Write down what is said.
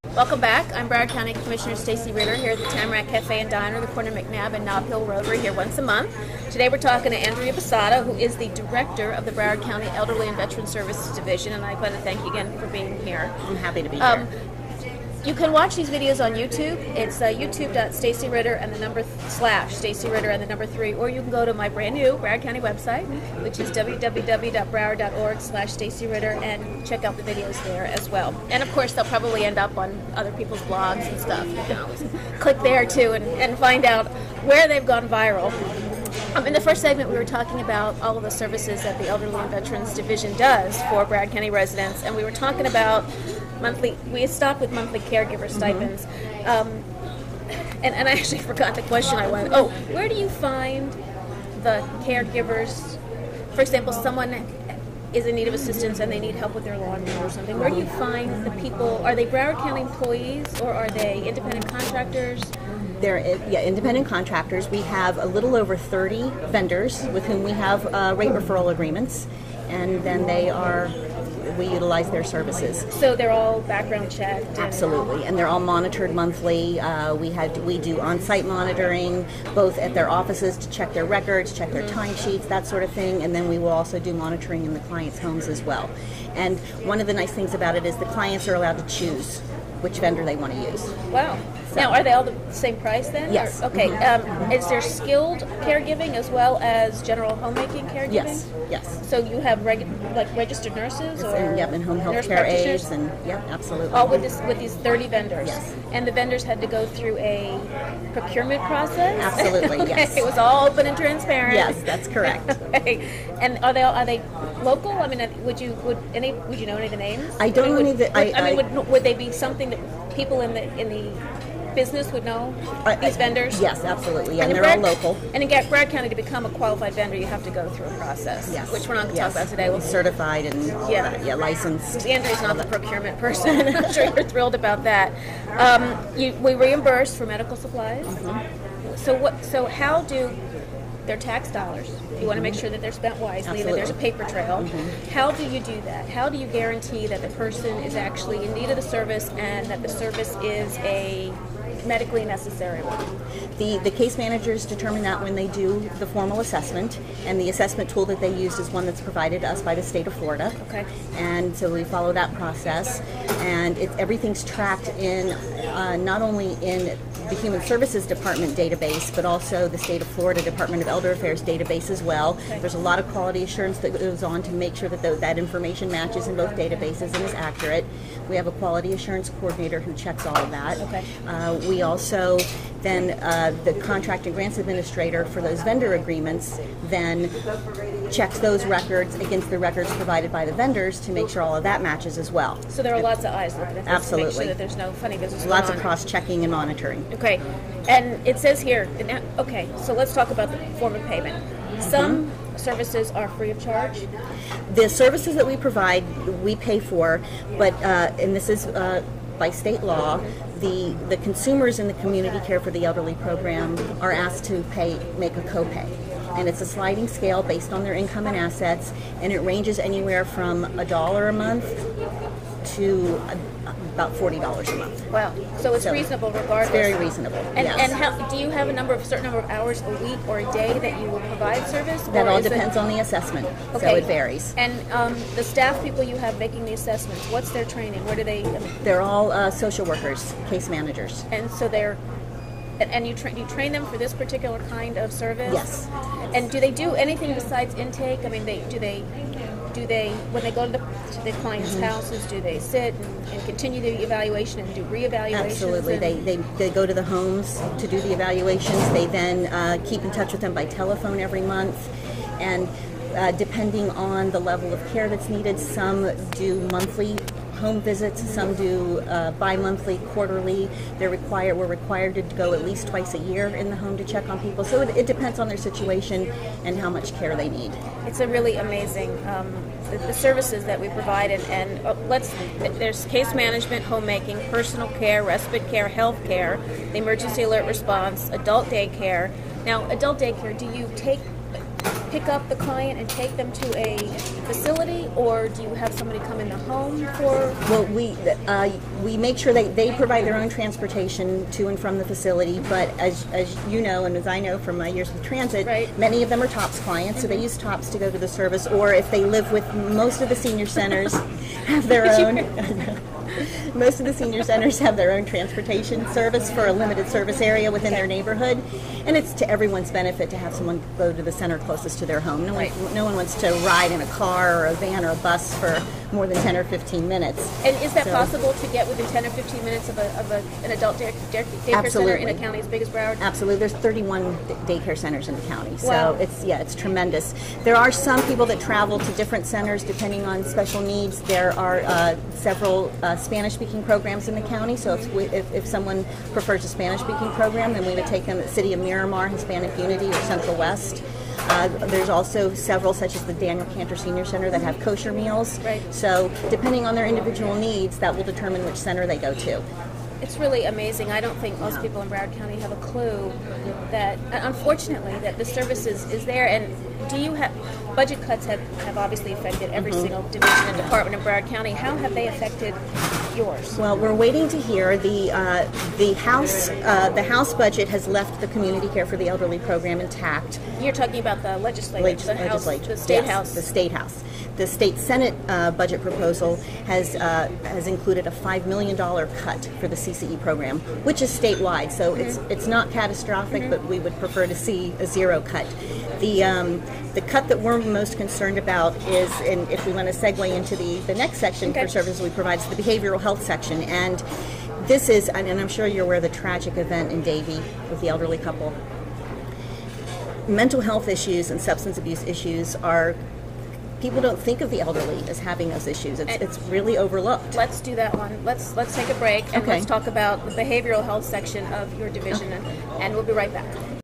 Welcome back. I'm Broward County Commissioner Stacy Ritter here at the Tamarack Cafe and Diner, the corner of McNabb and Nob Hill Road. We're here once a month. Today we're talking to Andrea Busada, who is the Director of the Broward County Elderly and Veteran Services Division, and I want to thank you again for being here. I'm happy to be here. You can watch these videos on YouTube. It's youtube.Stacy Ritter and the number /Stacy Ritter and the number 3, or you can go to my brand new Broward County website, which is www.broward.org/Stacy Ritter, and check out the videos there as well. And of course, they'll probably end up on other people's blogs and stuff. You can always click there too and find out where they've gone viral. In the first segment, we were talking about all of the services that the Elderly and Veterans Division does for Broward County residents, and we were talking about we stopped with monthly caregiver stipends. And I actually forgot the question I wanted. Oh, where do you find the caregivers? For example, someone is in need of assistance and they need help with their lawnmower or something. Where do you find the people? Are they Broward County employees or are they independent contractors? They're independent contractors. We have a little over 30 vendors with whom we have rate referral agreements, and then we utilize their services. So they're all background checked? Absolutely, and they're all monitored monthly. We do on-site monitoring, both at their offices to check their records, check their timesheets, that sort of thing, and then we will also do monitoring in the clients' homes as well. And one of the nice things about it is the clients are allowed to choose which vendor they want to use. Wow. So. Now, are they all the same price then? Yes. Or, okay. Is there skilled caregiving as well as general homemaking caregiving? Yes. Yes. So you have registered nurses or and home health care aides, and absolutely. All with these 30 vendors. Yes. And the vendors had to go through a procurement process. Absolutely. Okay. Yes. It was all open and transparent. Yes, that's correct. Okay. And are they local? I mean, would you know any of the names? I don't know any of the. Would they be something that people in the business would know, these vendors? Yes, absolutely. And they're all local. And in Broward County, to become a qualified vendor, you have to go through a process, yes, which we're not going to talk about today. We'll certified and licensed. Andrea's not the procurement person. I'm sure you're thrilled about that. We reimburse for medical supplies. Mm-hmm. So how do their tax dollars? You want to make sure that they're spent wisely, absolutely, that there's a paper trail. Mm-hmm. How do you do that? How do you guarantee that the person is actually in need of the service and that the service is a medically necessary one? The case managers determine that when they do the formal assessment, and the assessment tool that they use is one that's provided to us by the state of Florida. Okay. And so we follow that process, and everything's tracked in not only in the Human Services Department database, but also the state of Florida Department of Elder Affairs database as well. Okay. There's a lot of quality assurance that goes on to make sure that that information matches in both databases and is accurate. We have a quality assurance coordinator who checks all of that. Okay. We also then the contract and grants administrator for those vendor agreements then checks those records against the records provided by the vendors to make sure all of that matches as well. So there are lots of eyes looking at this absolutely, to make sure that there's no funny business lots going of cross-checking and monitoring. Okay, and it says here, okay, so let's talk about the form of payment. Some services are free of charge. The services that we provide, we pay for, but and this is by state law, the consumers in the community care for the elderly program are asked to make a copay. And it's a sliding scale based on their income and assets, and it ranges anywhere from $1 a month to about $40 a month. Wow! So it's reasonable regardless. It's very reasonable. And, yes. And how, do you have a certain number of hours a week or a day that you will provide service? That all depends on the assessment. Okay. So it varies. And the staff people you have making the assessments, what's their training? Where do they? They're all social workers, case managers. And so they're. And you train them for this particular kind of service? Yes. And do they do anything besides intake? I mean, do they when they go to the clients' houses, do they sit and continue the evaluation and do reevaluations? Absolutely. They go to the homes to do the evaluations. They then keep in touch with them by telephone every month. And depending on the level of care that's needed, some do monthly home visits, some do bi-monthly, quarterly. We're required to go at least twice a year in the home to check on people. So it depends on their situation and how much care they need. It's a really amazing the services that we provide, and there's case management, homemaking, personal care, respite care, health care, the emergency alert response, adult daycare. Now, adult daycare, do you take pick up the client and take them to a facility, or do you have somebody come in the home for? Well, we make sure they provide their own transportation to and from the facility, but as you know, and as I know from my years with transit, right. many of them are TOPS clients, so they use TOPS to go to the service, or if they live with most of the senior centers have their own. Most of the senior centers have their own transportation service for a limited service area within their neighborhood, and it's to everyone's benefit to have someone go to the center closest to their home. No one wants to ride in a car or a van or a bus for more than 10 or 15 minutes. And is that possible to get within 10 or 15 minutes of an adult daycare center in a county as big as Broward? Absolutely. There's 31 daycare centers in the county, so wow. it's tremendous. There are some people that travel to different centers depending on special needs. There are several Spanish-speaking programs in the county, so if someone prefers a Spanish-speaking program, then we would take them at City of Miramar, Hispanic Unity, or Central West. There's also several, such as the Daniel Cantor Senior Center, that have kosher meals. Right. So depending on their individual needs, that will determine which center they go to. It's really amazing. I don't think most people in Broward County have a clue that, unfortunately, that the service is there. And do you have, budget cuts have obviously affected every single division and department in Broward County. How have they affected yours? Well, we're waiting to hear. The House budget has left the community care for the elderly program intact. You're talking about the legislature, the state house. The state house. The state Senate budget proposal has included a $5 million cut for the CCE program, which is statewide. So it's not catastrophic, but we would prefer to see a zero cut. The cut that we're most concerned about is, and if we want to segue into the next section for services we provide, is the behavioral health section. And this is, and I'm sure you're aware of the tragic event in Davie with the elderly couple. Mental health issues and substance abuse issues are, people don't think of the elderly as having those issues. It's really overlooked. Let's do that one. Let's take a break and let's talk about the behavioral health section of your division, and we'll be right back.